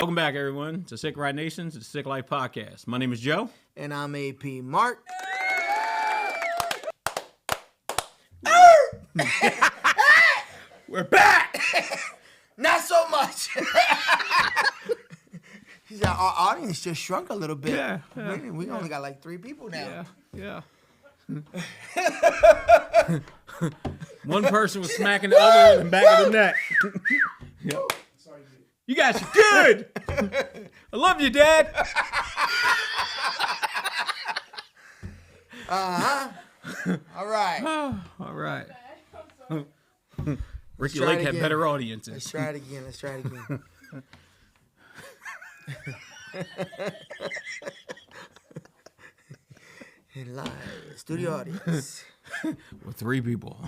Welcome back, everyone, to Sick Ride Nations, the Sick Life Podcast. My name is Joe. And I'm AP Mark. We're back! Not so much. Our audience just shrunk a little bit. Yeah. We only got like 3 people now. Yeah. One person was smacking the other in the back of the neck. Yep. You guys are good. I love you, Dad. All right. All right. Ricky Lake had better audiences. Let's try it again. In live studio audience. With 3 people.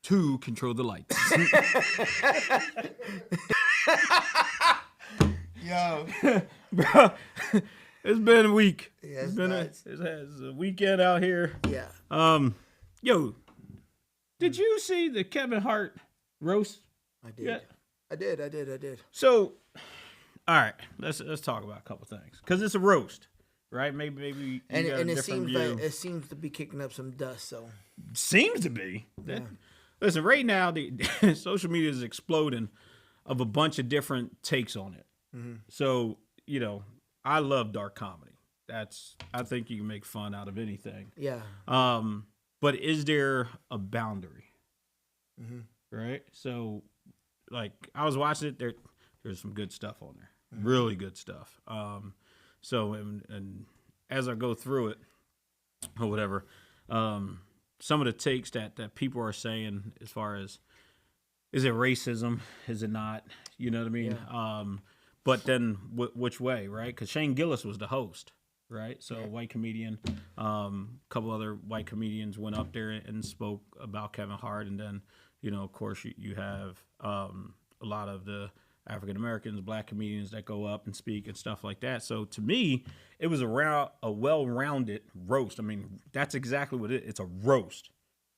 2 control the lights. Yo. Bro, it's been a week. Yeah, it's been it's a weekend out here. Yeah. Yo, did you see the Kevin Hart roast? I did. Yeah. I did. So, all right, let's talk about a couple things because it's a roast, right? Maybe you got a it different seems view. like it seems to be kicking up some dust. So Seems to be. Yeah. Listen, right now the social media is exploding of a bunch of different takes on it. Mm-hmm. So I love dark comedy. I think you can make fun out of anything. yeah. But is there a boundary? Mm-hmm. Right? So, like, I was watching it. There's some good stuff on there. Mm-hmm. Really good stuff. So, and as I go through it, or whatever, some of the takes that people are saying as far as, is it racism? Is it not? You know what I mean? Yeah. But then which way, right? Because Shane Gillis was the host. Right, so a white comedian, a couple other white comedians went up there and spoke about Kevin Hart, and then, of course, you have a lot of the African Americans, black comedians that go up and speak and stuff like that. So to me, it was a well-rounded roast. I mean, that's exactly what it's a roast.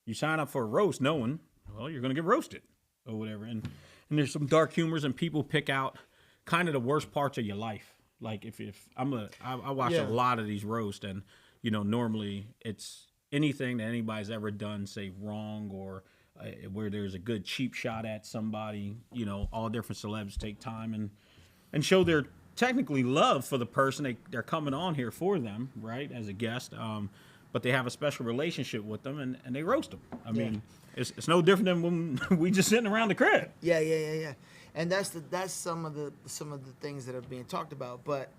You sign up for a roast knowing, well, you're going to get roasted or whatever, and there's some dark humors, and people pick out kind of the worst parts of your life. Like if I watch a lot of these roasts, and normally it's anything that anybody's ever done, say wrong, or where there's a good cheap shot at somebody. All different celebs take time and show their technically love for the person they're coming on here for them, right, as a guest. But they have a special relationship with them, and they roast them. I mean, it's no different than when we just sitting around the crib. Yeah. And that's some of the things that are being talked about. But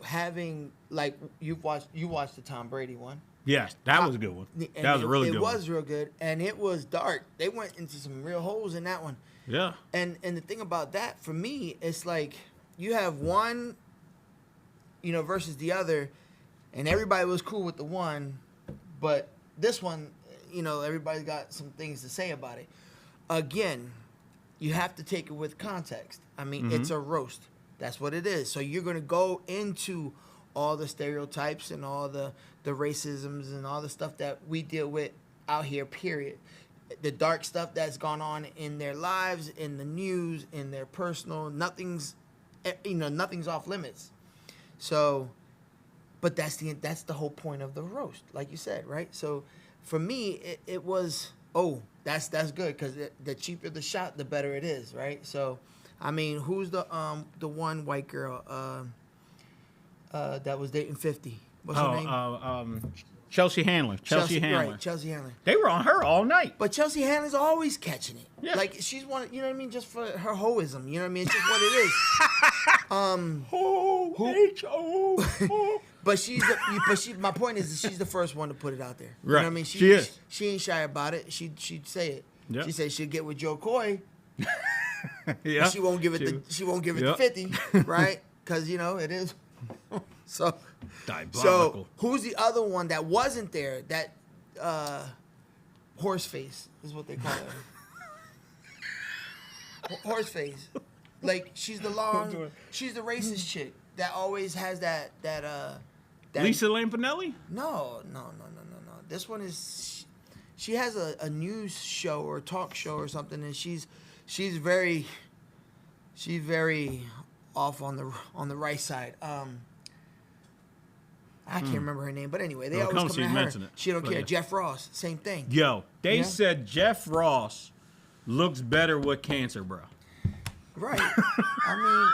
having, like, you watched the Tom Brady one. Yes, that was a good one. That was a really good one. It was real good, and it was dark. They went into some real holes in that one. Yeah. And the thing about that, for me, it's like you have one, versus the other, and everybody was cool with the one, but this one, everybody's got some things to say about it. Again, you have to take it with context. I mean, It's a roast. That's what it is. So you're going to go into all the stereotypes and all the racisms and all the stuff that we deal with out here, period. The dark stuff that's gone on in their lives, in the news, in their personal, nothing's off limits. So, but that's the whole point of the roast, like you said, right? So for me, it was... Oh, that's good, because the cheaper the shot, the better it is, right? So, I mean, who's the one white girl that was dating 50? What's her name? Chelsea Handler. Chelsea Handler. Right, Chelsea Handler. They were on her all night. But Chelsea Handler's always catching it. Yeah. Like, she's one, you know what I mean? Just for her hoism, you know what I mean? It's just what it is. Ho. But my point is that she's the first one to put it out there. You Right. know what I mean? She is. She ain't shy about it. She'd say it. Yep. She said she'd get with Joe Coy. Yeah. She won't give it the 50, right? Because it is. So diabolical. So who's the other one that wasn't there? That horse face is what they call her. Horse face. Like, she's the racist chick that always has that Lisa Lampanelli? No. This one is, she has a news show or talk show or something, and she's very off on the right side. I can't remember her name, but anyway, they always come at her. She don't care. Yeah. Jeff Ross, same thing. Yo, they said Jeff Ross looks better with cancer, bro. Right. I mean,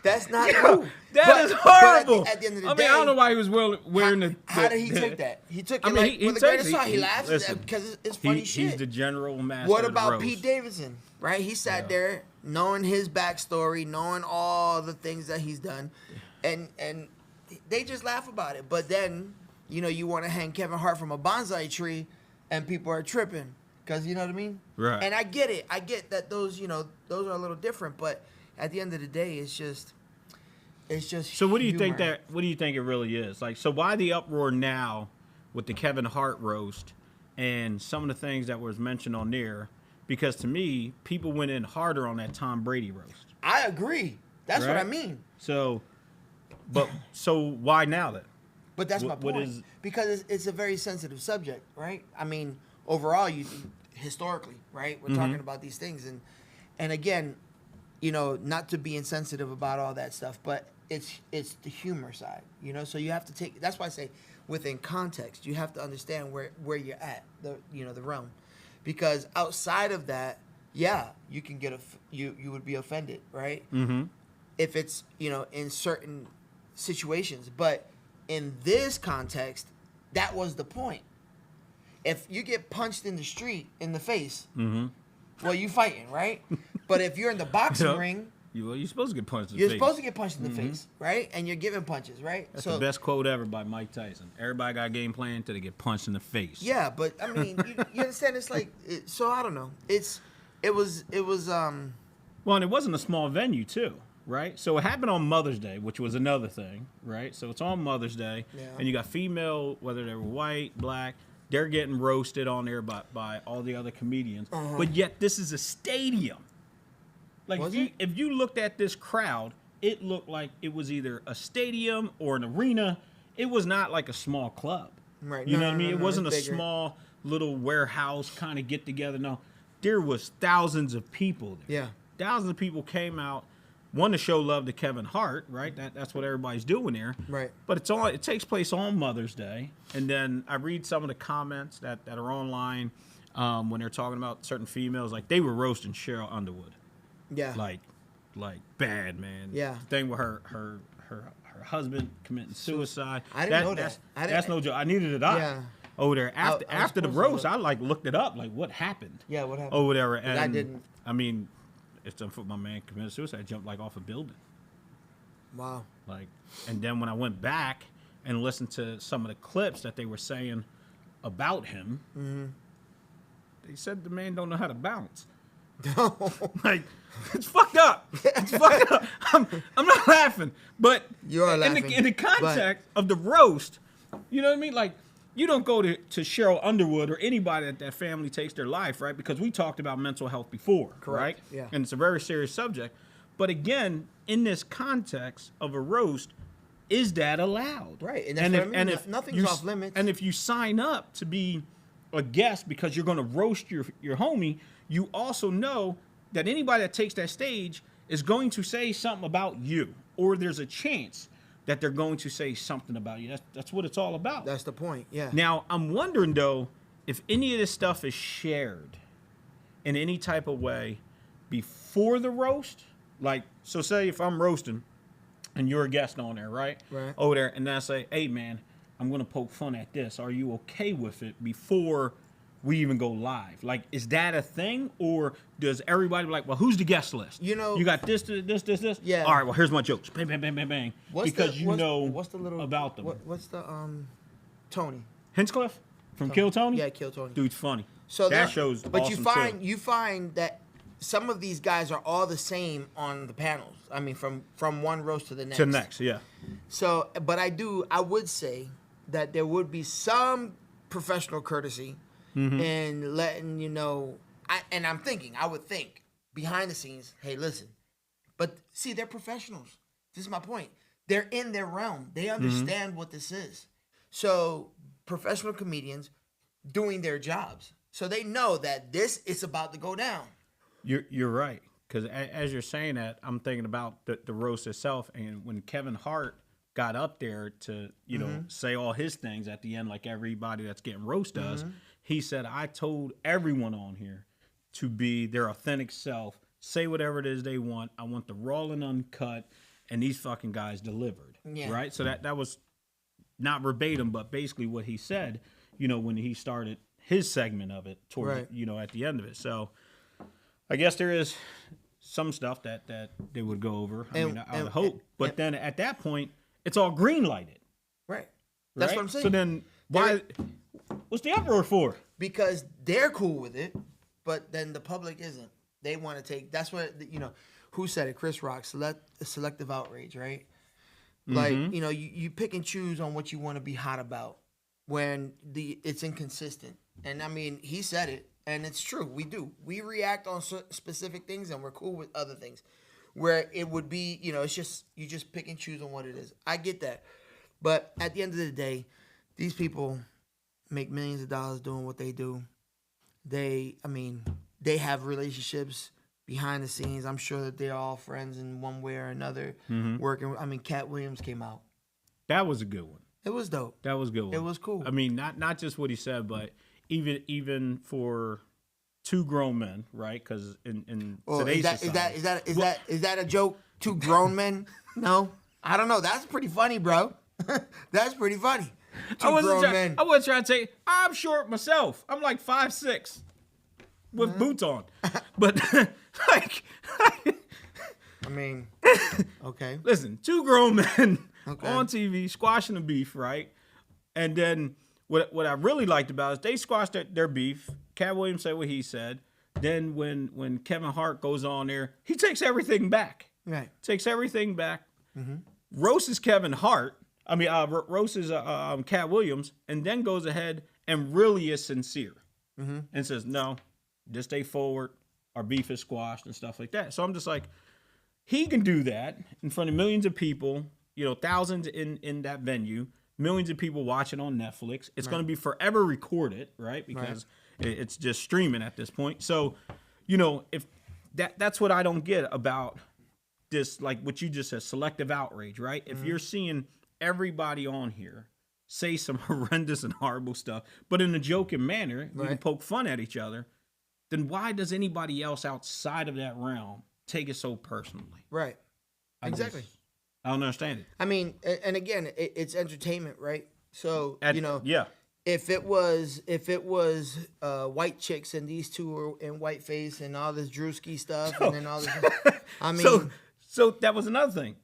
that's not cool. That is horrible. At the end of the day, I don't know why he was wearing the. How did he take that? He took it with a grain of salt. He laughed because it's funny shit. He's the general master. What about of the Pete Davidson? Right? He sat there knowing his backstory, knowing all the things that he's done, and they just laugh about it. But then, you want to hang Kevin Hart from a bonsai tree, and people are tripping. Because you know what I mean? Right. And I get it. I get that those are a little different, but at the end of the day, it's just So what do you humor. what do you think it really is? Like, so why the uproar now with the Kevin Hart roast and some of the things that was mentioned on there? Because to me, people went in harder on that Tom Brady roast. I agree. That's what I mean. So why now then? But that's my point. Because it's a very sensitive subject, right? I mean, overall, historically, right? We're talking about these things, and again, not to be insensitive about all that stuff, but it's the humor side, So you have to take. That's why I say, within context, you have to understand where you're at, the realm, because outside of that, you can get you would be offended, right? Mm-hmm. If it's in certain situations, but in this context, that was the point. If you get punched in the street in the face, well, you fighting, right? But if you're in the boxing ring, you're supposed to get punched in the face. You're supposed to get punched in the face, right? And you're giving punches, right? That's the best quote ever by Mike Tyson. Everybody got a game plan till they get punched in the face. Yeah, but I mean, you understand? It's like, so I don't know. It was. Well, and it wasn't a small venue too, right? So it happened on Mother's Day, which was another thing, right? So it's on Mother's Day, and you got female, whether they were white, black. They're getting roasted on there by all the other comedians. But yet this is a stadium. Like, if you looked at this crowd, it looked like it was either a stadium or an arena. It was not like a small club. Right. You know what I mean? It wasn't a small little warehouse kind of get-together. No. There was thousands of people there. Yeah. Thousands of people came out. One, to show love to Kevin Hart, right? That's what everybody's doing there. Right. But it takes place on Mother's Day. And then I read some of the comments that are online when they're talking about certain females. Like, they were roasting Cheryl Underwood. Yeah. Like bad, man. Yeah. The thing with her husband committing suicide. I didn't know that. That's no joke. I needed it up. Yeah. Over there. After the roast, I looked it up. Like, what happened? Yeah, what happened? Over there. And I didn't. I mean, it's done for my man committed suicide. Jumped like off a building. Wow. Like, and then when I went back and listened to some of the clips that they were saying about him, they said the man don't know how to bounce. No. Like, it's fucked up. It's fucked up. I'm not laughing, but you are laughing. In the context of the roast, you know what I mean? Like, you don't go to Cheryl Underwood or anybody that family takes their life, right? Because we talked about mental health before, correct? Right? Yeah. And it's a very serious subject. But again, in this context of a roast, is that allowed? Right. And that's what I mean. Nothing's off limits. And if you sign up to be a guest because you're going to roast your homie, you also know that anybody that takes that stage is going to say something about you, or there's a chance that they're going to say something about you. That's what it's all about. That's the point, yeah. Now, I'm wondering, though, if any of this stuff is shared in any type of way before the roast. Like, so say if I'm roasting and you're a guest on there, right? Right. Over there, and then I say, hey, man, I'm going to poke fun at this. Are you okay with it before we even go live? Like, is that a thing, or does everybody be like, well, who's the guest list? You got this. Yeah. All right, well, here's my jokes. Bang, bang, bang, bang, bang. What's the little about them. What's the Tony Hinchcliffe from Kill Tony? Yeah, Kill Tony. Dude's funny. So that show's but awesome you find that some of these guys are all the same on the panels. I mean, from one roast to the next. To the next, yeah. So, but I would say that there would be some professional courtesy in letting you know. I would think behind the scenes, hey, listen. But see, they're professionals. This is my point. They're in their realm. They understand what this is. So professional comedians doing their jobs. So they know that this is about to go down. You're right. because as you're saying that, I'm thinking about the roast itself, and when Kevin Hart got up there to say all his things at the end, like everybody that's getting roast does, he said, "I told everyone on here to be their authentic self, say whatever it is they want. I want the raw and uncut, and these fucking guys delivered." Yeah. Right. So that was not verbatim, but basically what he said. When he started his segment of it toward at the end of it. So I guess there is some stuff that they would go over. I would hope. But then at that point, it's all green lighted. Right. That's what I'm saying. So then what's the uproar for? Because they're cool with it, but then the public isn't. They want to take, that's what, who said it? Chris Rock, selective outrage, right? Like, you pick and choose on what you want to be hot about when it's inconsistent. And I mean, he said it, and it's true. We do. We react on specific things, and we're cool with other things. Where it would be, it's just, you just pick and choose on what it is. I get that. But at the end of the day, these people make millions of dollars doing what they do. They have relationships behind the scenes. I'm sure that they're all friends in one way or another. Working. Cat Williams came out. That was a good one. It was dope. That was a good one. It was cool. I mean, not just what he said, but even for two grown men, right? Because in today's society, is that a joke? Two grown men? No, I don't know. That's pretty funny, bro. That's pretty funny. I wasn't trying to say I'm short myself. I'm like 5'6" with boots on, but like, okay. Listen, two grown men on TV squashing the beef, right? And then what I really liked about it is they squashed their beef. Cat Williams said what he said. Then when Kevin Hart goes on there, he takes everything back. Right. Takes everything back. Roasts Kevin Hart. Roasts Cat Williams, and then goes ahead and really is sincere. And says, no, just stay forward. Our beef is squashed and stuff like that. So I'm just like, he can do that in front of millions of people, thousands in that venue, millions of people watching on Netflix. It's going to be forever recorded, right? Because it's just streaming at this point. So, if that's what I don't get about this, like what you just said, selective outrage, right? If you're seeing everybody on here say some horrendous and horrible stuff, but in a joking manner, we can poke fun at each other, then why does anybody else outside of that realm take it so personally? Right. Exactly. I don't understand it. I mean, and again, it's entertainment, right? So, yeah. If it was white chicks and these two were in whiteface and all this Drewski stuff and then all this, so that was another thing.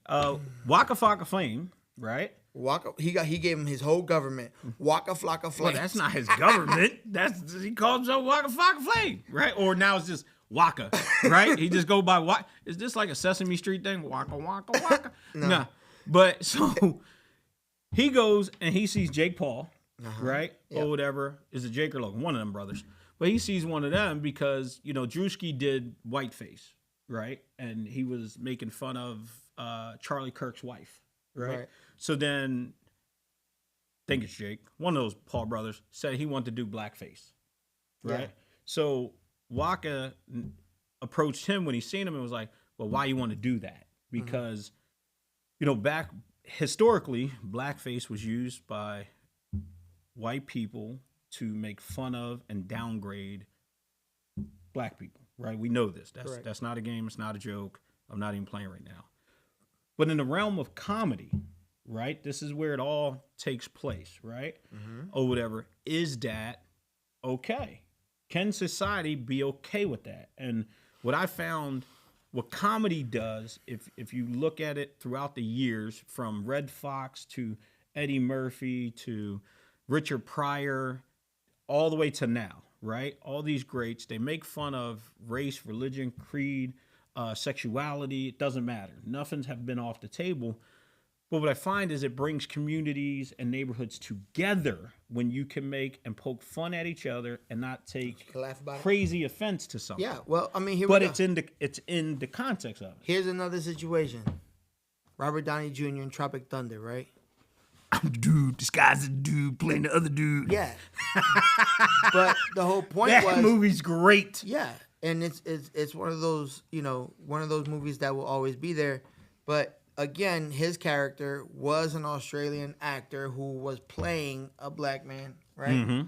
Waka Flocka Flame, right? He gave him his whole government. Waka Flocka Flame. Well, that's not his government. He called himself Waka Flocka Flame, right? Or now it's just Waka, right? He just go by Waka. Is this like a Sesame Street thing? Waka Waka Waka. No. But so he goes and he sees Jake Paul, right? Yep. Or whatever. Is it Jake or Logan? One of them brothers. But he sees one of them because, Drewski did whiteface, right? And he was making fun of Charlie Kirk's wife, right? So then, I think it's Jake, one of those Paul brothers, said he wanted to do blackface, right? Yeah. So Waka approached him when he seen him and was like, well, why you want to do that? Because, back historically, blackface was used by white people to make fun of and downgrade black people, right? We know this. That's not a game. It's not a joke. I'm not even playing right now. But in the realm of comedy, right? This is where it all takes place, right? Or whatever. Is that okay? Can society be okay with that? And what I found, what comedy does, if you look at it throughout the years, from Red Fox to Eddie Murphy to Richard Pryor, all the way to now, right? All these greats, they make fun of race, religion, creed, sexuality. It doesn't matter. Nothing's have been off the table. But what I find is it brings communities and neighborhoods together when you can make and poke fun at each other and not take crazy offense to something. Yeah, well, I mean, it's in the context of it. Here's another situation: Robert Downey Jr. in Tropic Thunder, right? I'm the dude disguised as the dude playing the other dude. Yeah, but the whole point was that movie's great. Yeah, and it's one of those, one of those movies that will always be there. But again, his character was an Australian actor who was playing a black man, right? Mm-hmm.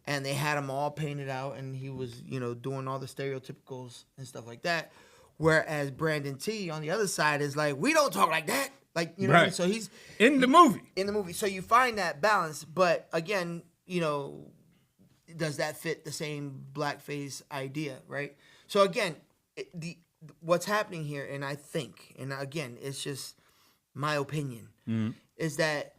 And they had him all painted out, and he was, doing all the stereotypicals and stuff like that. Whereas Brandon T on the other side is like, we don't talk like that. Like, you know what I mean? So he's in the movie. In the movie. So you find that balance. But again, does that fit the same blackface idea, right? So again, what's happening here, and I think, and again, it's just my opinion, is that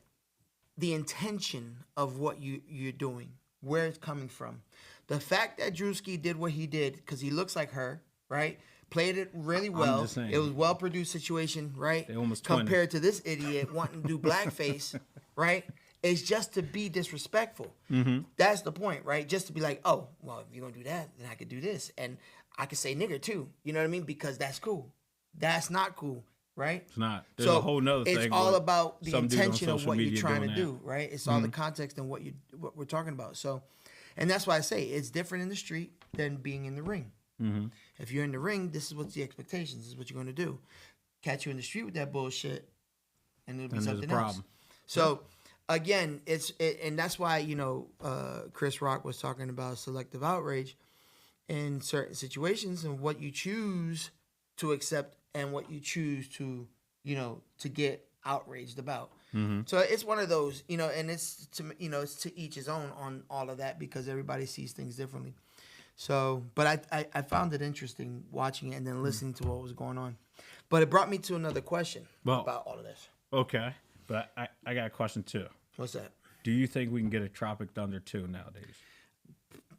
the intention of what you're doing, where it's coming from. The fact that Drewski did what he did, because he looks like her, right? Played it really well. It was well-produced situation, right? They almost compared to this idiot wanting to do blackface, right? It's just to be disrespectful. Mm-hmm. That's the point, right? Just to be like, oh, well, if you're going to do that, then I could do this. And I could say nigger, too. You know what I mean? Because that's cool. That's not cool, right? It's not. There's a whole nother thing. It's all about the intention of what you're trying to do, right? It's all the context and what we're talking about. So, and that's why I say it's different in the street than being in the ring. Mm-hmm. If you're in the ring, this is what's the expectations. This is what you're going to do. Catch you in the street with that bullshit, and it'll be something else. So, again, and that's why Chris Rock was talking about selective outrage in certain situations and what you choose to accept and what you choose to to get outraged about. Mm-hmm. So it's one of those, and it's to each his own on all of that because everybody sees things differently. So, but I found it interesting watching it and then listening to what was going on. But it brought me to another question about all of this. Okay, but I got a question too. What's that? Do you think we can get a Tropic Thunder 2 nowadays?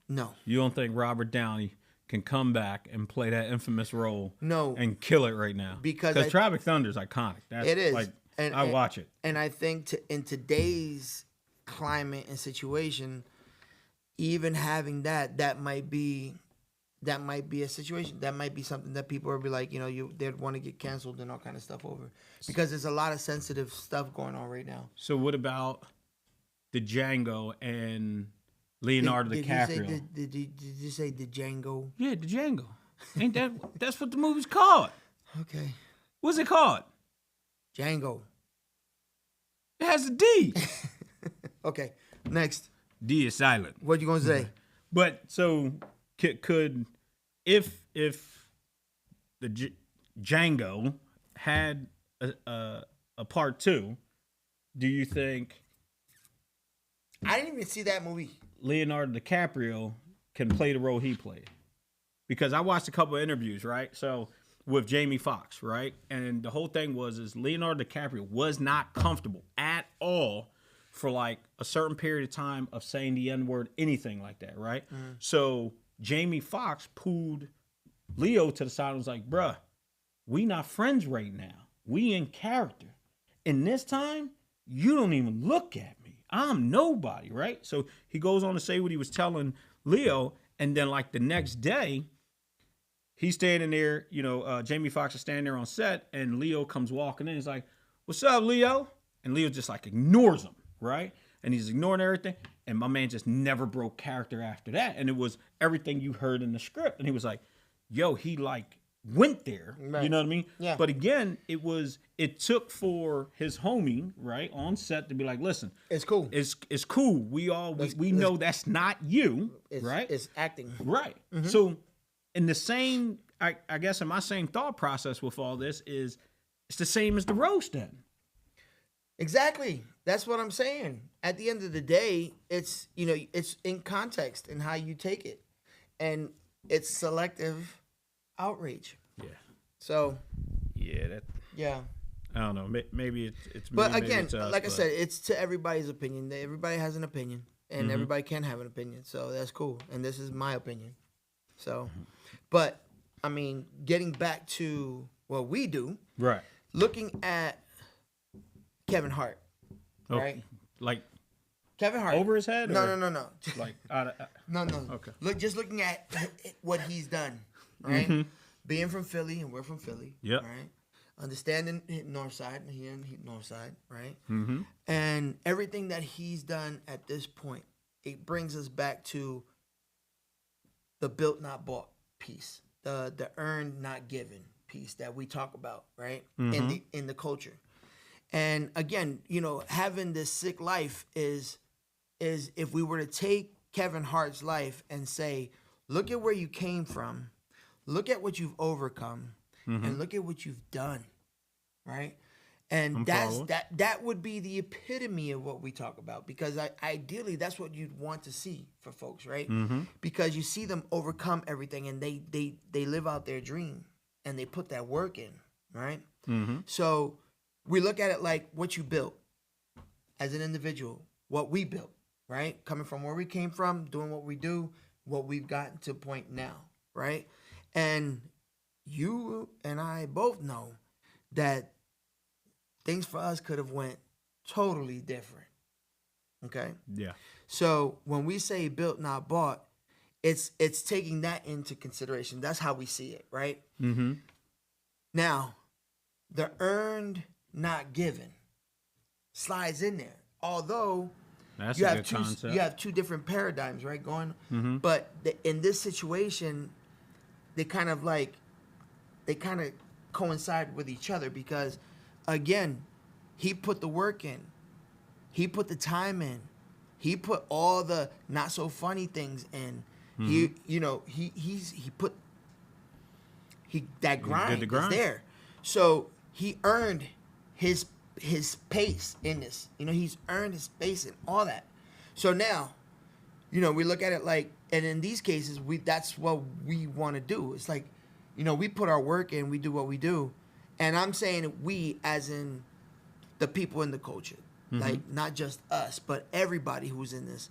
No. You don't think Robert Downey can come back and play that infamous role? No. And kill it right now? Because Tropic Thunder is iconic. It is. Like, I watch it. And I think in today's climate and situation, even having that might be a situation. That might be something that people will be like, they'd want to get canceled and all kind of stuff over. Because there's a lot of sensitive stuff going on right now. So what about the Django and Leonardo DiCaprio? Did you say the Django? Yeah, the Django. Ain't that's what the movie's called. Okay. What's it called? Django. It has a D. Okay, next. D is silent. What you gonna say? But so could if the Django had a part 2, do you think I didn't even see that movie. Leonardo DiCaprio can play the role he played? Because I watched a couple of interviews, right? So with Jamie Foxx, right? And the whole thing is Leonardo DiCaprio was not comfortable at all for like a certain period of time of saying the N-word, anything like that, right? Mm-hmm. So Jamie Foxx pulled Leo to the side and was like, bruh, we not friends right now. We in character. And this time, you don't even look at me. I'm nobody, right? So he goes on to say what he was telling Leo, and then like the next day, he's standing there, Jamie Foxx is standing there on set, and Leo comes walking in. He's like, what's up, Leo? And Leo just like ignores him. Right? And he's ignoring everything. And my man just never broke character after that. And it was everything you heard in the script. And he was like, yo, he like went there. Right. You know what I mean? Yeah. But again, it took for his homie, right, on set to be like, listen. It's cool. It's cool. We know that's not you. Right? It's acting. Right. Mm-hmm. So in the same, I guess in my same thought process with all this is it's the same as the roast then. Exactly. That's what I'm saying. At the end of the day, it's it's in context and how you take it, and it's selective outrage. Yeah. So. Yeah. Yeah. I don't know. Maybe it's. But me, again, maybe it's us, I said, it's to everybody's opinion. Everybody has an opinion, and everybody can have an opinion. So that's cool. And this is my opinion. So, but I mean, getting back to what we do. Right. Looking at Kevin Hart, right? Like Kevin Hart over his head? No. Like no. Okay. Just looking at what he's done, right? Mm-hmm. Being from Philly, and we're from Philly, yep. Right? Understanding North Side, here in North Side, right? Mm-hmm. And everything that he's done at this point, it brings us back to the built not bought, piece, the earned not given piece that we talk about, right? Mm-hmm. In the culture. And again, having this sick life is if we were to take Kevin Hart's life and say, look at where you came from, look at what you've overcome, and look at what you've done, right? And that would be the epitome of what we talk about, because ideally that's what you'd want to see for folks, right? Because you see them overcome everything, and they live out their dream, and they put that work in, right? So we look at it like what you built as an individual, what we built, right? Coming from where we came from, doing what we do, what we've gotten to point now, right? And you and I both know that things for us could have went totally different. Okay? Yeah. So when we say built, not bought, it's taking that into consideration. That's how we see it, right? Now, the earned, not given slides in there. Although That's you a have good two concept. you have two different paradigms, right? But in this situation, they kind of coincide with each other, because again, he put the work in, he put the time in, he put all the not so funny things in. He put that grind is there, so he earned his pace in this. He's earned his space and all that. So now, we look at it like, and in these cases, that's what we want to do. It's like, we put our work in, we do what we do. And I'm saying we as in the people in the culture, like not just us, but everybody who's in this.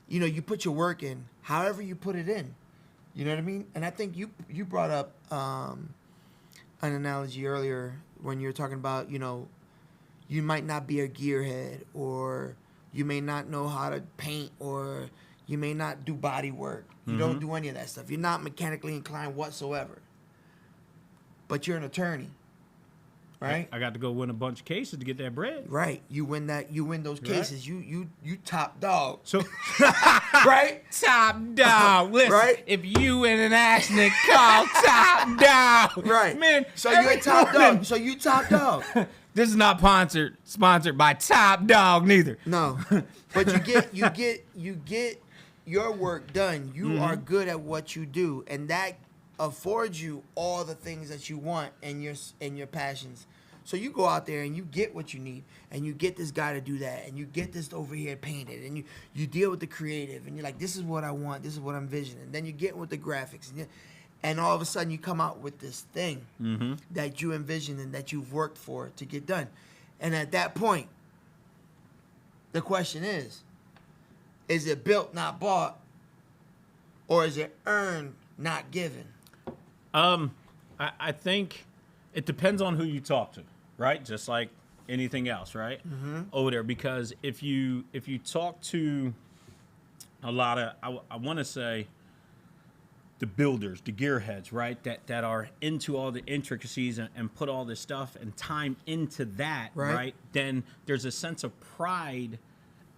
You put your work in, however you put it in. You know what I mean? And I think you brought up an analogy earlier when you were talking about, you might not be a gearhead, or you may not know how to paint, or you may not do body work. You don't do any of that stuff. You're not mechanically inclined whatsoever. But you're an attorney, right? I got to go win a bunch of cases to get that bread. Right. You win those cases. Right. You top dog. So right? Top dog. Listen, right? If you in an accident, call top dog. Right. Man, so you're a top dog. So you top dog. This is not sponsored by Top Dog neither. No. But you get your work done. You are good at what you do, and that affords you all the things that you want and your passions. So you go out there and you get what you need, and you get this guy to do that, and you get this over here painted, and you deal with the creative, and you're like, this is what I want, this is what I'm envisioning. And then you get with the graphics, and all of a sudden you come out with this thing that you envisioned and that you've worked for to get done. And at that point, the question is it built, not bought, or is it earned, not given? I think it depends on who you talk to, right? Just like anything else, right? Over there, because if you talk to a lot of, I want to say, the builders, the gearheads, right? That are into all the intricacies and put all this stuff and time into that, right? Then there's a sense of pride,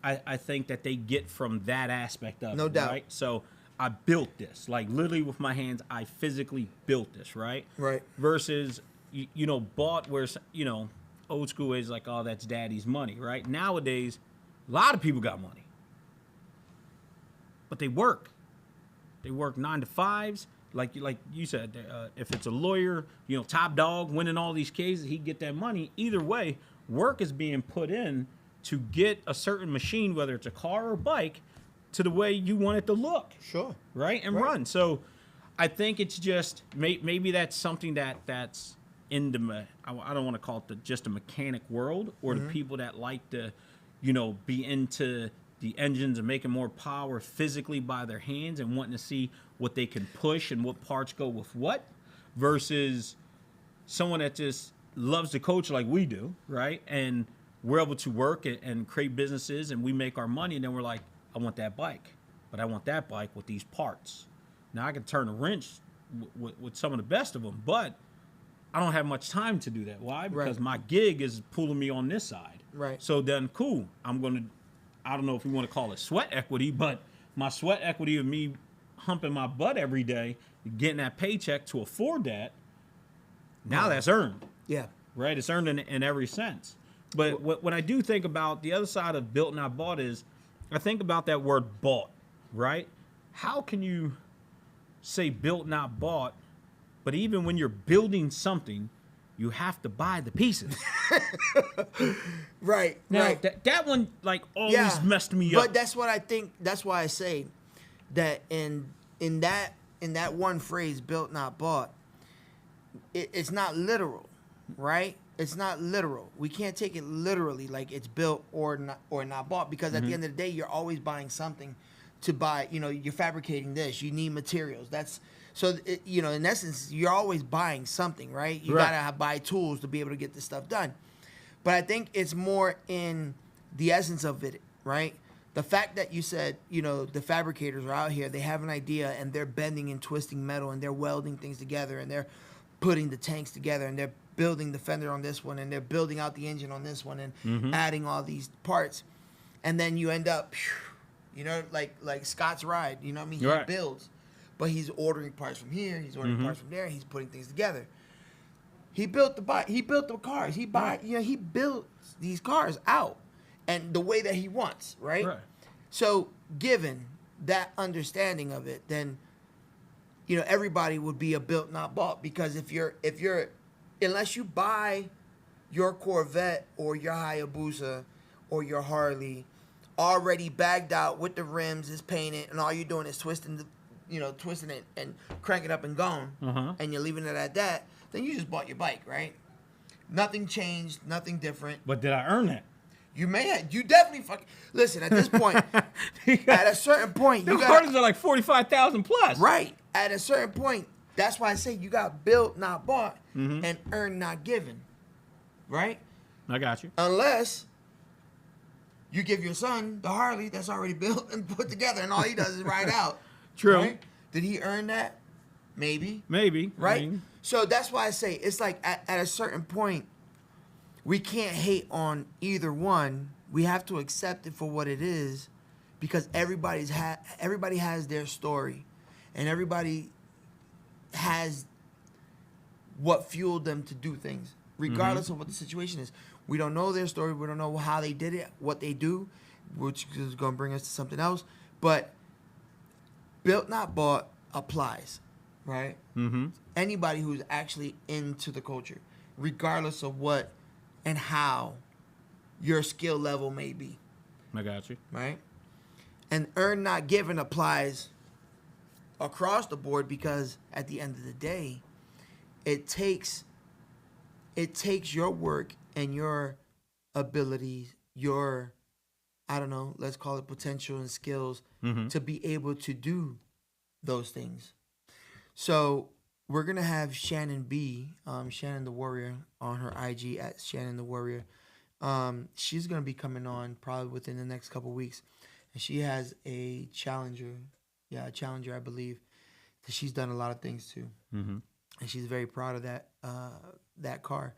I think, that they get from that aspect of it. No doubt. Right? So I built this, like literally with my hands, I physically built this, right? Right. Versus, bought where, old school is like, oh, that's daddy's money, right? Nowadays, a lot of people got money, but they work. They work 9 to 5s, like you said. If it's a lawyer, top dog winning all these cases, he get that money. Either way, work is being put in to get a certain machine, whether it's a car or bike, to the way you want it to look. Sure. Right? And run. So I think it's just maybe that's something that's in the, I don't want to call it just the mechanic world, or the people that like to, be into the engines and making more power physically by their hands and wanting to see what they can push and what parts go with what, versus someone that just loves to coach like we do, right? And we're able to work and create businesses, and we make our money, and then we're like, I want that bike, but I want that bike with these parts. Now I can turn a wrench with some of the best of them, but I don't have much time to do that. Why? Because my gig is pulling me on this side. Right. So then, cool, I don't know if we want to call it sweat equity, but my sweat equity of me humping my butt every day, getting that paycheck to afford that, now that's earned. Yeah. Right? It's earned in every sense. But what I do think about the other side of built not bought is I think about that word bought, right? How can you say built not bought, but even when you're building something, you have to buy the pieces. Right. Now, right. that one like always messed me up. But that's what I think. That's why I say that in that one phrase, built not bought, it's not literal, right? It's not literal. We can't take it literally, like it's built or not bought, because at the end of the day, you're always buying something to buy. You know, you're fabricating this. You need materials. That's so. In essence, you're always buying something, right? You gotta buy tools to be able to get this stuff done. But I think it's more in the essence of it, right? The fact that you said, the fabricators are out here, they have an idea and they're bending and twisting metal and they're welding things together and they're putting the tanks together and they're building the fender on this one and they're building out the engine on this one and adding all these parts. And then you end up, like Scott's ride, you know what I mean? He builds, but he's ordering parts from here, he's ordering parts from there, he's putting things together. He built the cars. He built these cars out and the way that he wants, right? So given that understanding of it, then everybody would be a built not bought, because if you're unless you buy your Corvette or your Hayabusa or your Harley already bagged out with the rims, is painted, and all you're doing is twisting it and cranking it up and going, and you're leaving it at that, then you just bought your bike, right? Nothing changed, nothing different. But did I earn that? You definitely listen, at this point, at a certain point, the Hardys are like 45,000 plus. Right. At a certain point, that's why I say you got built, not bought, and earned, not given. Right? I got you. Unless you give your son the Harley that's already built and put together, and all he does is ride out. True. Right? Did he earn that? Maybe. Right? I mean, so that's why I say it's like at a certain point, we can't hate on either one. We have to accept it for what it is, because everybody has their story, and everybody has what fueled them to do things, regardless of what the situation is. We don't know their story. We don't know how they did it, what they do, which is going to bring us to something else. But built not bought applies, right? Anybody who's actually into the culture, regardless of what and how your skill level may be. I got you. Right? And earn not given applies across the board, because at the end of the day, it takes your work and your abilities, your, I don't know, let's call it potential and skills, to be able to do those things. So we're going to have Shannon B, Shannon the Warrior, on her IG at Shannon the Warrior. She's going to be coming on probably within the next couple weeks. And she has a Challenger, I believe, that she's done a lot of things to. And she's very proud of that car.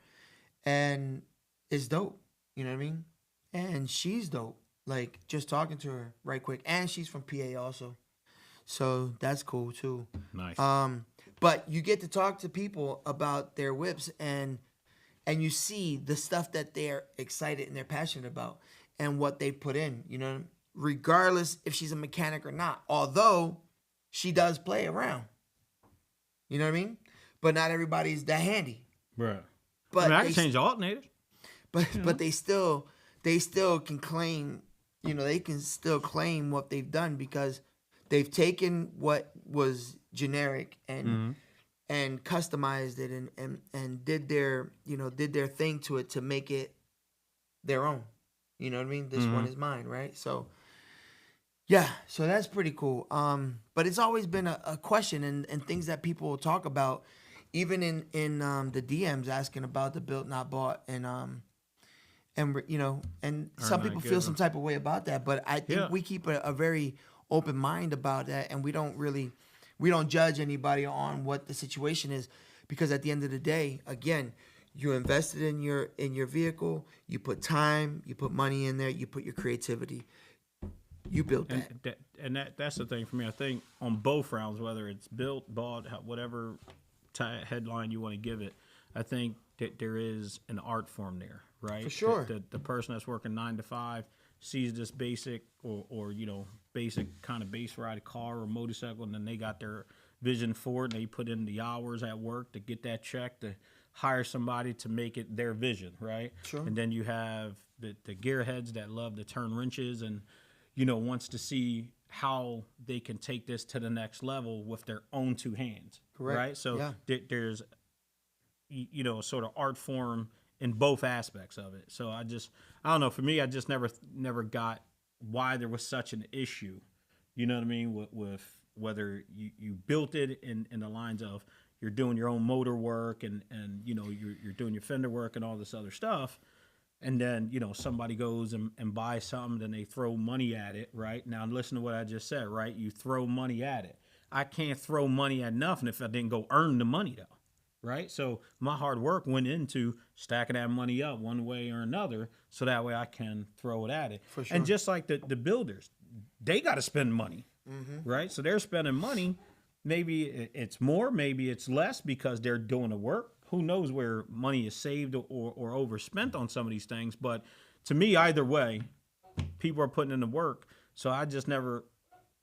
And it's dope, you know what I mean? And she's dope, like just talking to her right quick. And she's from PA also. So that's cool too. Nice. But you get to talk to people about their whips, and you see the stuff that they're excited and they're passionate about and what they put in, regardless if she's a mechanic or not. Although she does play around. You know what I mean? But not everybody's that handy. Right. But I can change the alternators. But they still can claim, they can still claim what they've done, because they've taken what was generic and customized it and did their thing to it to make it their own. You know what I mean? This one is mine, right? So yeah, so that's pretty cool. But it's always been a question and things that people will talk about, even in the DMs, asking about the built not bought, and some people feel some type of way about that, but I think we keep a very open mind about that, and we don't judge anybody on what the situation is, because at the end of the day, again, you invested in your vehicle, you put time, you put money in there, you put your creativity. You built that. That's the thing for me. I think on both rounds, whether it's built, bought, whatever headline you want to give it, I think that there is an art form there, right? For sure. The person that's working 9 to 5 sees this basic or basic kind of base ride car or motorcycle, and then they got their vision for it, and they put in the hours at work to get that check, to hire somebody to make it their vision, right? Sure. And then you have the gearheads that love to turn wrenches and wants to see how they can take this to the next level with their own two hands. Correct. Right. So yeah. There's, sort of art form in both aspects of it. So I don't know. For me, I just never got why there was such an issue. You know what I mean? With whether you built it in the lines of you're doing your own motor work and you're doing your fender work and all this other stuff. And then, somebody goes and buys something, then they throw money at it, right? Now, listen to what I just said, right? You throw money at it. I can't throw money at nothing if I didn't go earn the money, though, right? So my hard work went into stacking that money up one way or another so that way I can throw it at it. For sure. And just like the builders, they got to spend money, right? So they're spending money. Maybe it's more, maybe it's less because they're doing the work. Who knows where money is saved or overspent on some of these things. But to me, either way, people are putting in the work. So I just never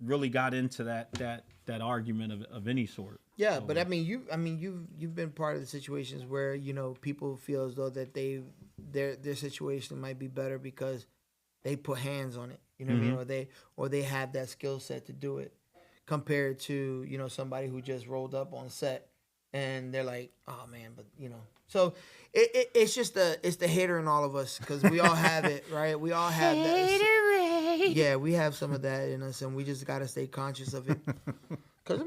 really got into that argument of any sort. Yeah, so, but you've been part of the situations where people feel as though that their situation might be better because they put hands on it. You know what I mean? Or they have that skill set to do it, compared to somebody who just rolled up on set. And they're like, oh man, but so it's just it's the hater in all of us, because we all have it, right? We all have that. Yeah, we have some of that in us, and we just got to stay conscious of it. Because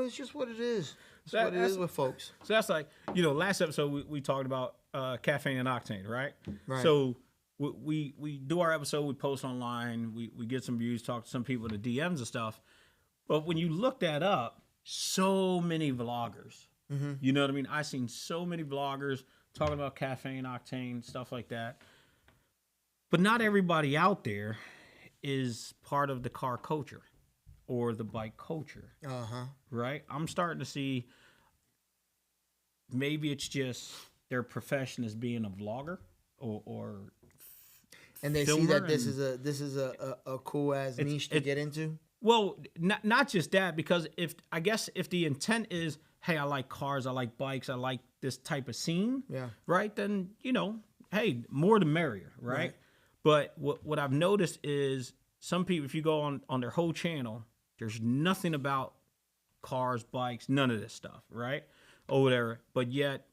it's just what it is. It's what it is with folks. So that's like last episode we talked about caffeine and octane, right? Right. So we do our episode, we post online, we get some views, talk to some people in the DMs and stuff. But when you look that up, so many vloggers. You know what I mean? I've seen so many vloggers talking about caffeine, octane, stuff like that. But not everybody out there is part of the car culture or the bike culture. Right? I'm starting to see maybe it's just their profession as being a vlogger or and they see that this is a cool ass niche to get into. Well, not just that, because if the intent is, hey, I like cars, I like bikes, I like this type of scene, right? Then, hey, more the merrier, right? But what I've noticed is some people, if you go on their whole channel, there's nothing about cars, bikes, none of this stuff, right? Or whatever. But yet,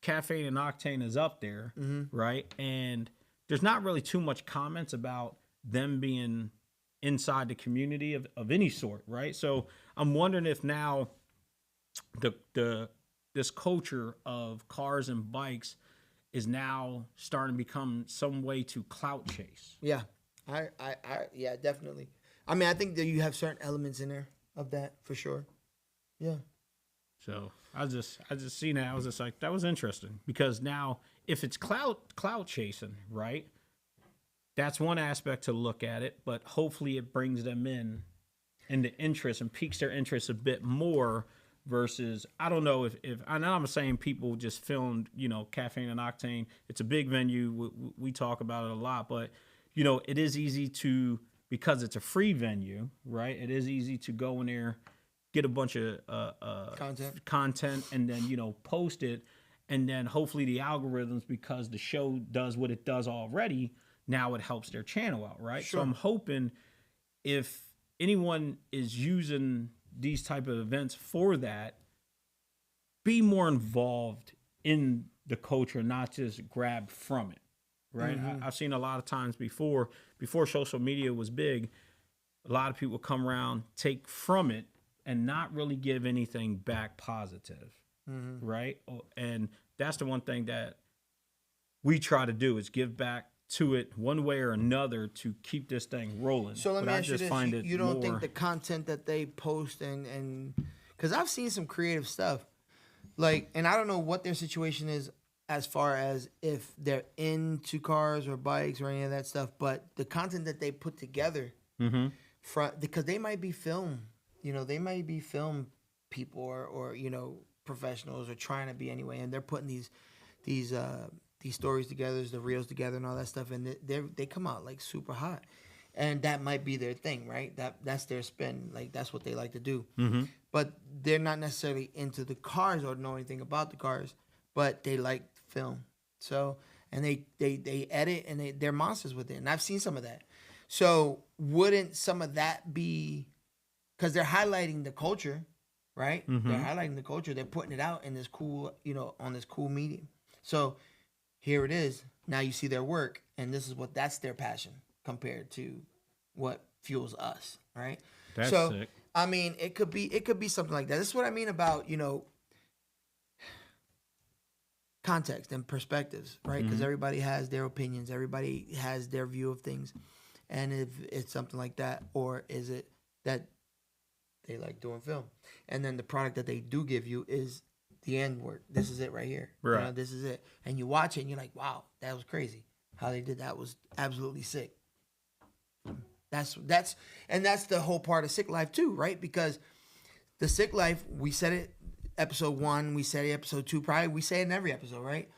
caffeine and octane is up there, right? And there's not really too much comments about them being inside the community of any sort, right? So I'm wondering if now this culture of cars and bikes is now starting to become some way to clout chase. Yeah, I yeah, definitely. I think that you have certain elements in there of that for sure. Yeah. So I just seen that. I was just like, that was interesting, because now if it's clout chasing, right? That's one aspect to look at it, but hopefully it brings them into interest and piques their interest a bit more versus, I don't know if I know I'm saying people just filmed, caffeine and octane. It's a big venue. We talk about it a lot, but, it is easy to, because it's a free venue, right? It is easy to go in there, get a bunch of content and then, post it. And then hopefully the algorithms, because the show does what it does already, now it helps their channel out, right? Sure. So I'm hoping if anyone is using these type of events for that, be more involved in the culture, not just grab from it, right? I've seen a lot of times before social media was big, a lot of people come around, take from it, and not really give anything back positive, right? And that's the one thing that we try to do, is give back to it one way or another to keep this thing rolling. So let me ask you this: you don't think the content that they post and because I've seen some creative stuff, like, and I don't know what their situation is as far as if they're into cars or bikes or any of that stuff, but the content that they put together Mm-hmm. because they might be film, they might be film people or professionals or trying to be anyway, and they're putting these stories together, the reels together, and all that stuff, and they come out like super hot, and that might be their thing, right? That's their spin, like that's what they like to do. Mm-hmm. But they're not necessarily into the cars or know anything about the cars, but they like film. So and they edit and they're monsters with it, and I've seen some of that. So wouldn't some of that be because they're highlighting the culture, right? Mm-hmm. They're highlighting the culture. They're putting it out in this cool, on this cool medium. So here it is. Now you see their work, and this is that's their passion compared to what fuels us, right? That's so, sick. I mean, it could be something like that. This is what I mean about context and perspectives, right? Because everybody has their opinions, everybody has their view of things, and if it's something like that, or is it that they like doing film, and then the product that they do give you is the end work. This is it right here. Right. This is it, and you watch it and you're like, wow, that was crazy. How they did that was absolutely sick. That's the whole part of Sick Life too, right? Because the Sick Life, we said it episode 1, we said it episode 2, probably we say it in every episode, right?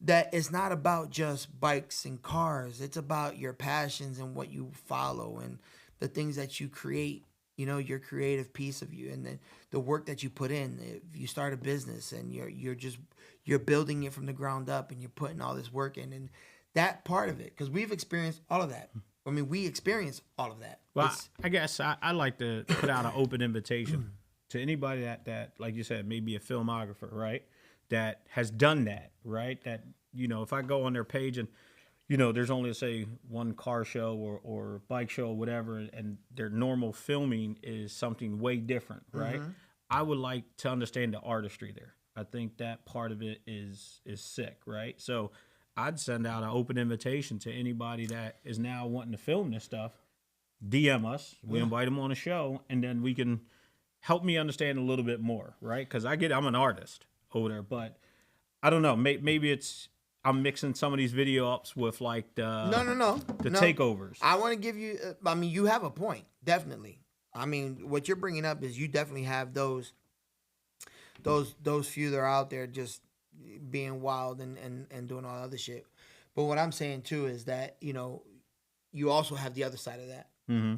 That it's not about just bikes and cars. It's about your passions and what you follow and the things that you create, your creative piece of you, and then the work that you put in. If you start a business and you're building it from the ground up and you're putting all this work in, and that part of it, because we've experienced all of that. I mean, we experience all of that. Well, I guess I like to put out an open invitation to anybody that, like you said, maybe a filmographer, right? That has done that, right? That, if I go on their page and, there's only, say, one car show or bike show or whatever, and their normal filming is something way different, right? Mm-hmm. I would like to understand the artistry there. I think that part of it is sick, right? So I'd send out an open invitation to anybody that is now wanting to film this stuff. DM us. We invite them on a show, and then we can help me understand a little bit more, right? Because I'm an artist over there, but I don't know. Maybe I'm mixing some of these video ups with like the takeovers. I want to give you. I mean, you have a point, definitely. I mean, what you're bringing up is you definitely have those few that are out there just being wild and doing all other shit. But what I'm saying too is that you also have the other side of that,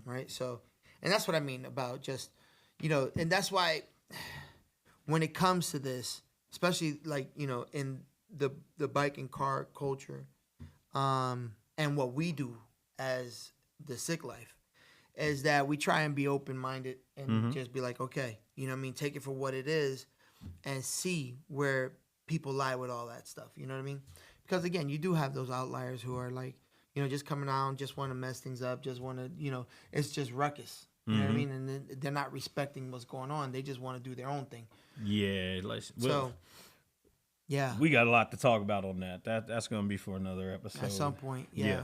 right? So, and that's what I mean about just and that's why when it comes to this, especially like in the bike and car culture, and what we do as the Sick Life is that we try and be open minded and just be like, okay, take it for what it is, and see where people lie with all that stuff. You know what I mean? Because again, you do have those outliers who are like, just coming out, just want to mess things up, just want to, it's just ruckus. You know what I mean? And they're not respecting what's going on. They just want to do their own thing. Yeah. Yeah. We got a lot to talk about on that. That's going to be for another episode. At some point, yeah.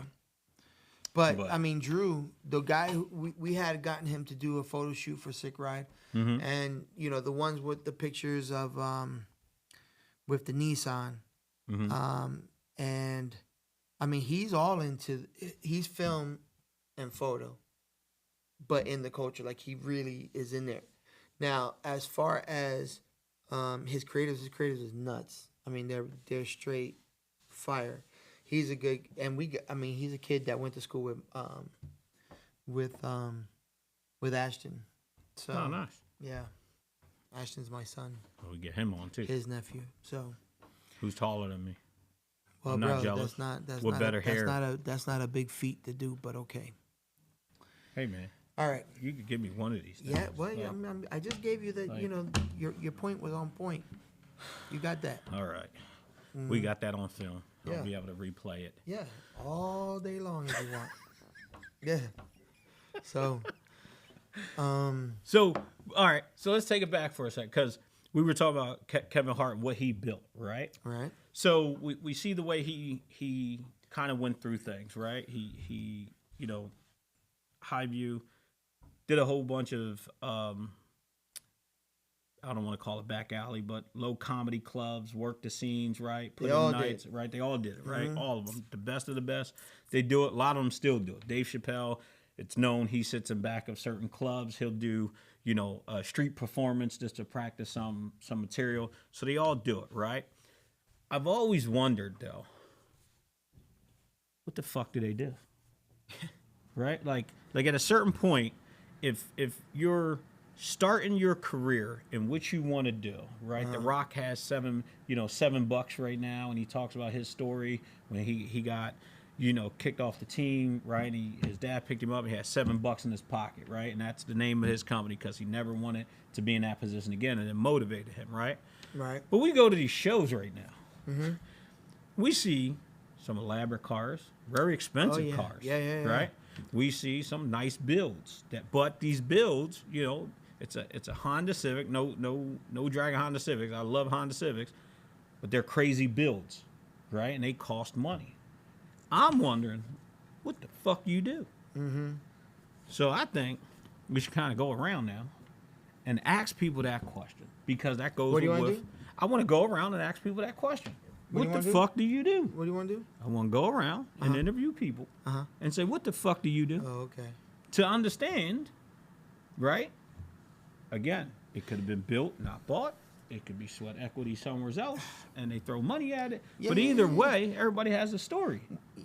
But I mean, Drew, the guy who we had gotten him to do a photo shoot for Sick Ride, and the ones with the pictures of with the Nissan, and I mean he's film and photo, but in the culture, like he really is in there. Now, as far as his creatives is nuts. I mean, they're straight fire. He's a good, and he's a kid that went to school with Ashton. So, oh, nice. Yeah, Ashton's my son. Oh, we get him on too. His nephew. So, who's taller than me? Well, I'm not jealous. With better hair. That's not a big feat to do, but okay. Hey, man. All right. You could give me one of these things. Yeah. Well, I just gave you your point was on point. You got that. All right. We got that on film. I'll be able to replay it. Yeah, all day long if you want. Yeah. So, So, all right. So let's take it back for a second, because we were talking about Kevin Hart and what he built, right? Right. So we see the way he kind of went through things, right? He Highview did a whole bunch of I don't want to call it back alley, but low comedy clubs, worked the scenes, right? Put in nights, right? They all did it, right? All of them, the best of the best. They do it. A lot of them still do it. Dave Chappelle, it's known he sits in back of certain clubs. He'll do, a street performance just to practice some material. So they all do it, right? I've always wondered though, what the fuck do they do? Right? Like at a certain point, if you're starting your career in which you want to do, right? The Rock has $7 right now, and he talks about his story when he got, kicked off the team, right? His dad picked him up. He had $7 in his pocket, right? And that's the name of his company because he never wanted to be in that position again, and it motivated him, right? Right. But we go to these shows right now. Mm-hmm. We see some elaborate cars, very expensive cars, right? We see some nice builds but these builds, it's a Honda Civic, no dragging Honda Civics. I love Honda Civics, but they're crazy builds, right? And they cost money. I'm wondering, what the fuck you do? Mm-hmm. So I think we should kind of go around now and ask people that question, because that goes with. I want to go around and ask people that question. What the fuck do you do? What do you want to do? I want to go around and interview people and say, what the fuck do you do? Oh, okay. To understand, right? Again, it could have been built, not bought. It could be sweat equity somewhere else, and they throw money at it. But either way, everybody has a story.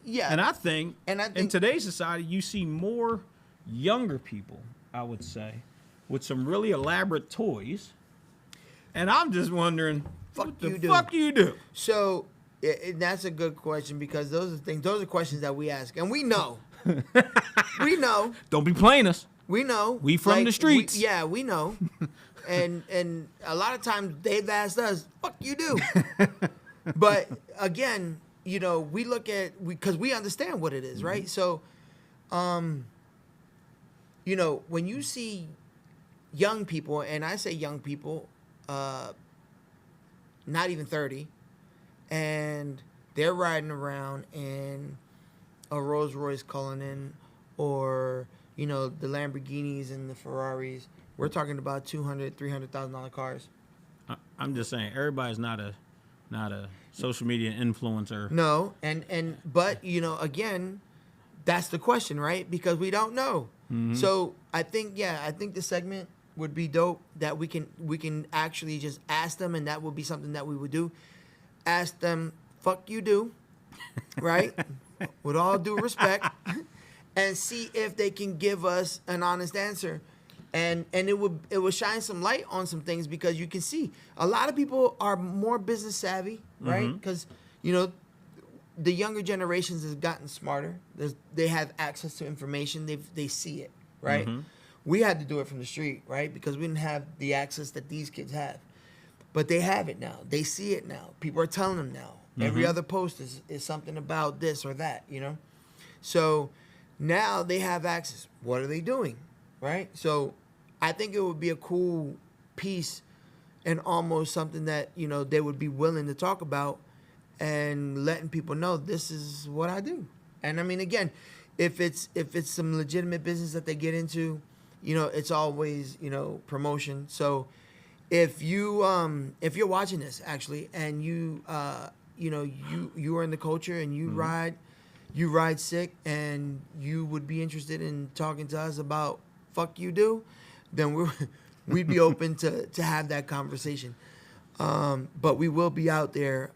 Yeah. And I think in today's society, you see more younger people, I would say, with some really elaborate toys. And I'm just wondering, what the fuck you do? So that's a good question, because those are questions that we ask, and we know. We know. Don't be playing us. We know. We from the streets. We know. and a lot of times they've asked us, "Fuck you do." But again, we look at because we understand what it is, right? So, when you see young people, and I say young people, not even 30, and they're riding around in a Rolls Royce Cullinan, or the Lamborghinis and the Ferraris. We're talking about $200,000-$300,000 cars. I'm just saying, everybody's not a social media influencer. No, but again, that's the question, right? Because we don't know. Mm-hmm. So I think the segment would be dope, that we can actually just ask them, and that would be something that we would do. Ask them, "Fuck you do," right? With all due respect, and see if they can give us an honest answer. And it would shine some light on some things, because you can see a lot of people are more business savvy, right? Because the younger generations has gotten smarter. They have access to information. They see it, right? Mm-hmm. We had to do it from the street, right? Because we didn't have the access that these kids have. But they have it now. They see it now. People are telling them now. Mm-hmm. Every other post is something about this or that, So now they have access. What are they doing, right? So I think it would be a cool piece, and almost something that, they would be willing to talk about, and letting people know this is what I do. And I mean, again, if it's some legitimate business that they get into, it's always, promotion. So if you're watching this actually, and you are in the culture, and you ride sick, and you would be interested in talking to us about fuck you do, then we'd be open to have that conversation. But we will be out there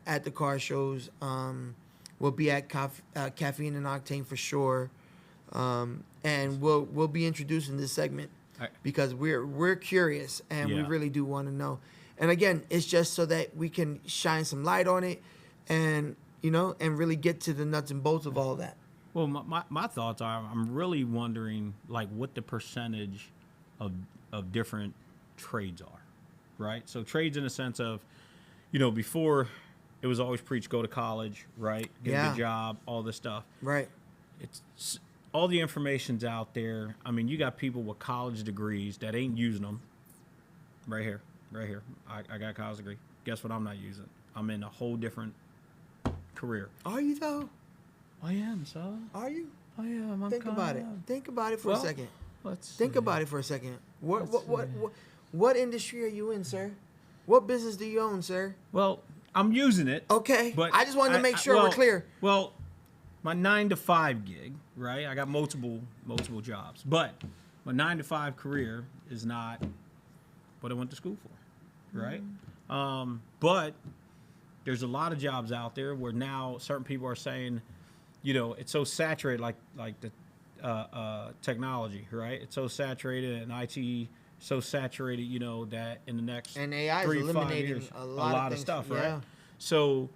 at the car shows. We'll be at Caffeine and Octane for sure. And we'll be introducing this segment, because we're curious, and we really do want to know. And again, it's just so that we can shine some light on it, and and really get to the nuts and bolts of all of that. Well, my thoughts are, I'm really wondering, like, what the percentage of different trades are, right? So trades in the sense of, before it was always preached, go to college, right? Get a good job, all this stuff. Right. It's all the information's out there. I mean, you got people with college degrees that ain't using them. Right here. I got a college degree. Guess what I'm not using? I'm in a whole different career. Are you though? I am, son. Are you? I am. Think about it. Think about it for a second. Think about it for a second. What industry are you in, sir? What business do you own, sir? Well, I'm using it. Okay. But I just wanted to make sure we're clear. Well, my 9-to-5 gig, right? I got multiple jobs, but my 9-to-5 career is not what I went to school for, right? But there's a lot of jobs out there where now certain people are saying, you know, it's so saturated, like the technology, right? It's so saturated, and IT so saturated, you know, that in the next and AI is 3-5 eliminating years, a lot of stuff, yeah. right? So,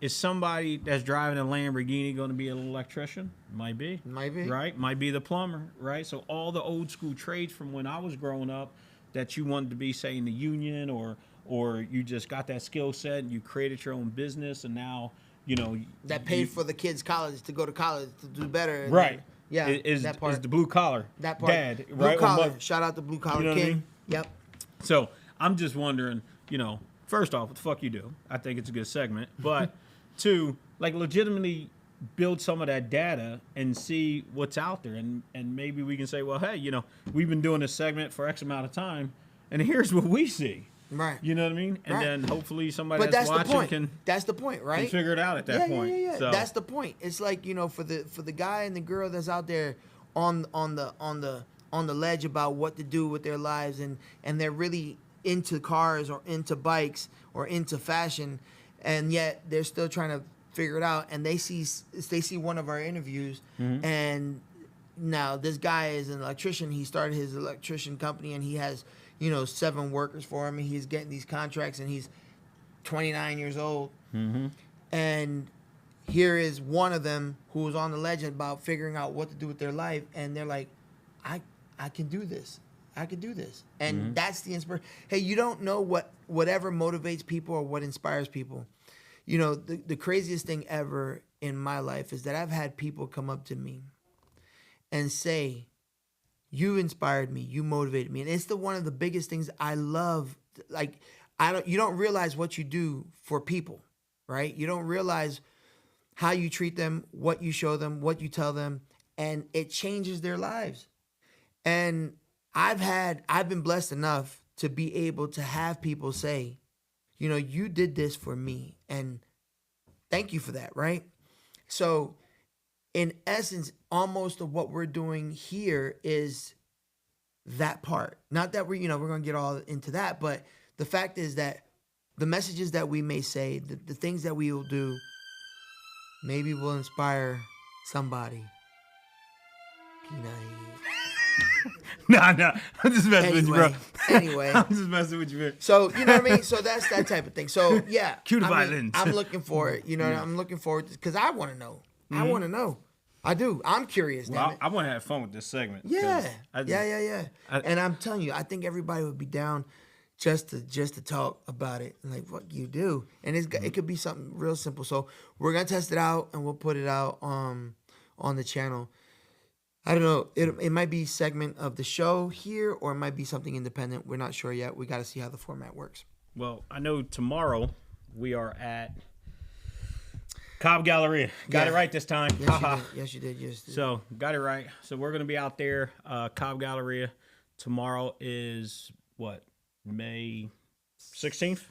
is somebody that's driving a Lamborghini going to be an electrician? Might be, right? Might be the plumber, right? So all the old school trades from when I was growing up that you wanted to be, say, in the union, or you just got that skill set and you created your own business, and now, you know, that paid for the kids' college to go to college to do better, right? Yeah, is that part. Is the blue collar that part. Dad, blue right? Collar. Shout out to Blue Collar, you know King. I mean? Yep. So I'm just wondering, you know, first off, what the fuck you do? I think it's a good segment, but two, like, legitimately build some of that data and see what's out there, and maybe we can say, well, hey, you know, we've been doing this segment for X amount of time, and here's what we see. Right. You know what I mean? And then hopefully somebody that's watching the point. can. That's the point, right? Can figure it out at that point. Yeah. So. That's the point. It's like, you know, for the guy and the girl that's out there on the ledge about what to do with their lives, and they're really into cars or into bikes or into fashion, and yet they're still trying to figure it out, and they see one of our interviews, and now this guy is an electrician. He started his electrician company, and he has, you know, 7 workers for him, and he's getting these contracts, and he's 29 years old. And here is one of them who was on the legend about figuring out what to do with their life, and they're like, I can do this. I could do this. And that's the inspiration. Hey, you don't know whatever motivates people or what inspires people. You know, the craziest thing ever in my life is that I've had people come up to me and say, you inspired me, you motivated me. And it's one of the biggest things I love. Like, you don't realize what you do for people, right? You don't realize how you treat them, what you show them, what you tell them, and it changes their lives. And I've been blessed enough to be able to have people say, you know, you did this for me, and thank you for that, right? So in essence, almost of what we're doing here is that part. Not that we're going to get all into that, but the fact is that the messages that we may say, the things that we will do, maybe will inspire somebody. Nah, I'm just messing with you, bro. Anyway. I'm just messing with you, man. So, you know what I mean? So that's that type of thing. So, yeah. Cue the violins. I'm looking for it. You know, I'm looking forward to, because I want to know. I want to know. I do. I'm curious. Well, I want to have fun with this segment. Yeah. And I'm telling you, I think everybody would be down just to talk about it. And like, what you do. And it could be something real simple. So we're going to test it out, and we'll put it out on the channel. I don't know. It might be a segment of the show here, or it might be something independent. We're not sure yet. We got to see how the format works. Well, I know tomorrow we are at Cobb Galleria. Got it right this time. Yes, you did. So, got it right. So, we're going to be out there, Cobb Galleria. Tomorrow is, what, May 16th?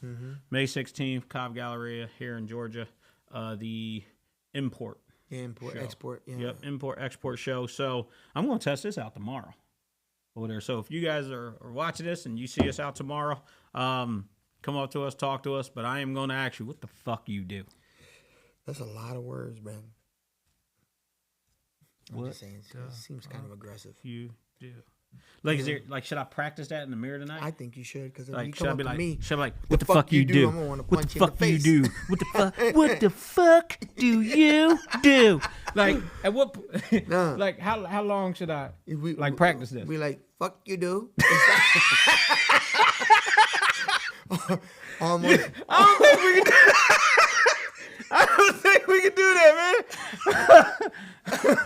May 16th, Cobb Galleria here in Georgia. The Import. Export. Yeah. Yep, import-export show. So, I'm going to test this out tomorrow over there. So, if you guys are watching this and you see us out tomorrow, come up to us, talk to us. But I am going to ask you, what the fuck you do? That's a lot of words, man. I'm just saying, it seems kind of aggressive. You do. Like, is there, like, should I practice that in the mirror tonight? I think you should, because if like, you come up to me, should I be like, what the fuck you do? I'm gonna want to punch you in the face. What the fuck? What the fuck do you do? Like, at what? Like, how long should I practice this? We like, fuck you do. Almost. I don't think we can do that,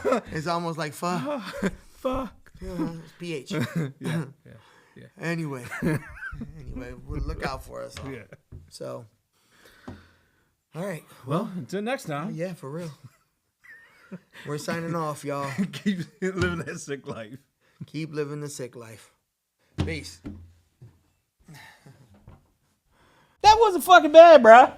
man. It's almost like fuck. Fuck. It's PH. Yeah. Anyway, we'll look out for us. Yeah. So, all right. Well, until next time. Yeah, for real. We're signing off, y'all. Keep living that sick life. Keep living the sick life. Peace. That wasn't fucking bad, bruh.